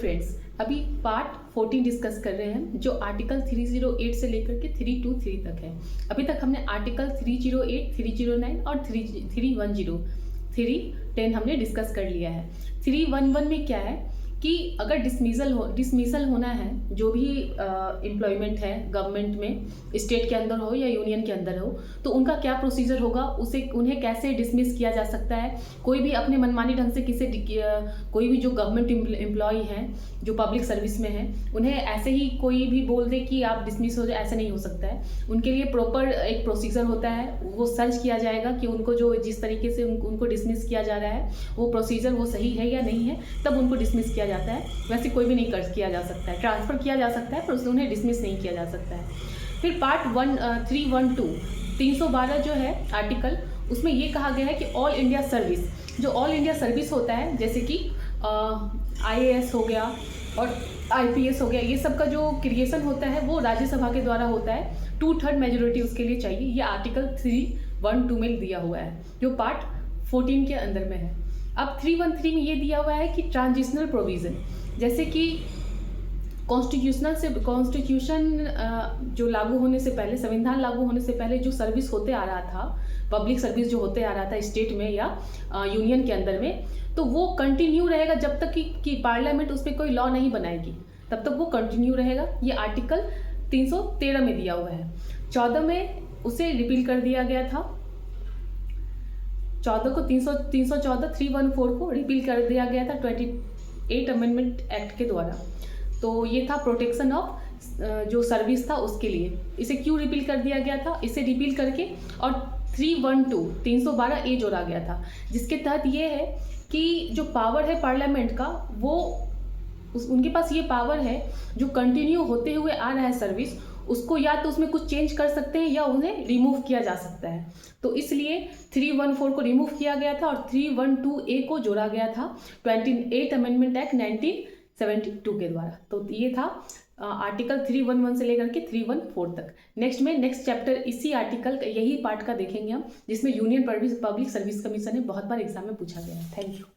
Friends, अभी part 14 discuss कर रहे हैं जो आर्टिकल 308 से लेकर के 323 तक है। अभी तक हमने आर्टिकल 308, 309 और 310, 310 हमने डिस्कस कर लिया है। 311 में क्या है कि अगर डिसमिसल होना है, जो भी एम्प्लॉयमेंट है गवर्नमेंट में, स्टेट के अंदर हो या यूनियन के अंदर हो, तो उनका क्या प्रोसीजर होगा, उन्हें कैसे डिसमिस किया जा सकता है। कोई भी अपने मनमानी ढंग से कोई भी जो गवर्नमेंट एम्प्लॉय हैं जो पब्लिक सर्विस में है, उन्हें ऐसे ही कोई भी बोल दे कि आप डिसमिस हो जाए, ऐसा नहीं हो सकता है। उनके लिए प्रॉपर एक प्रोसीजर होता है, वो सर्च किया जाएगा कि उनको जो जिस तरीके से उनको डिसमिस किया जा रहा है वो प्रोसीजर वो सही है या नहीं है, तब उनको डिसमिस किया जाता है। वैसे कोई भी नहीं किया जा सकता है, ट्रांसफ़र किया जा सकता है पर उससे उन्हें डिसमिस नहीं किया जा सकता है। फिर पार्ट 312 जो है आर्टिकल, उसमें ये कहा गया है कि ऑल इंडिया सर्विस, जो ऑल इंडिया सर्विस होता है, जैसे कि IAS हो गया और IPS हो गया, ये सब का जो क्रिएशन होता है वो राज्यसभा के द्वारा होता है। 2/3 मेजोरिटी उसके लिए चाहिए। ये आर्टिकल 312 में दिया हुआ है जो पार्ट 14 के अंदर में है। अब 313 में ये दिया हुआ है कि ट्रांजिशनल प्रोविज़न, जैसे कि कॉन्स्टिट्यूशन जो लागू होने से पहले, संविधान लागू होने से पहले जो सर्विस होते आ रहा था, पब्लिक सर्विस जो होते आ रहा था स्टेट में या यूनियन के अंदर में, तो वो कंटिन्यू रहेगा जब तक कि पार्लियामेंट उस पर कोई लॉ नहीं बनाएगी, तब तक वो कंटिन्यू रहेगा। ये आर्टिकल 313 में दिया हुआ है। 14 में उसे रिपील कर दिया गया था। 314 को रिपील कर दिया गया था 28 अमेंडमेंट एक्ट के द्वारा। तो ये था प्रोटेक्शन ऑफ जो सर्विस था उसके लिए। इसे क्यों रिपील कर दिया गया था? इसे रिपील करके और 312A जोड़ा गया था, जिसके तहत ये है कि जो पावर है पार्लियामेंट का, वो उनके पास ये पावर है जो कंटिन्यू होते हुए आ रहा है सर्विस, उसको या तो उसमें कुछ चेंज कर सकते हैं या उन्हें रिमूव किया जा सकता है। तो इसलिए 314 को रिमूव किया गया था और 312A को जोड़ा गया था 28 अमेंडमेंट एक्ट 1972 के द्वारा। तो ये था आर्टिकल 311 से लेकर के 314 तक। नेक्स्ट चैप्टर इसी आर्टिकल यही पार्ट का देखेंगे हम, जिसमें यूनियन पब्लिक सर्विस कमीशन है, बहुत बार एग्जाम में पूछा गया है। Thank you.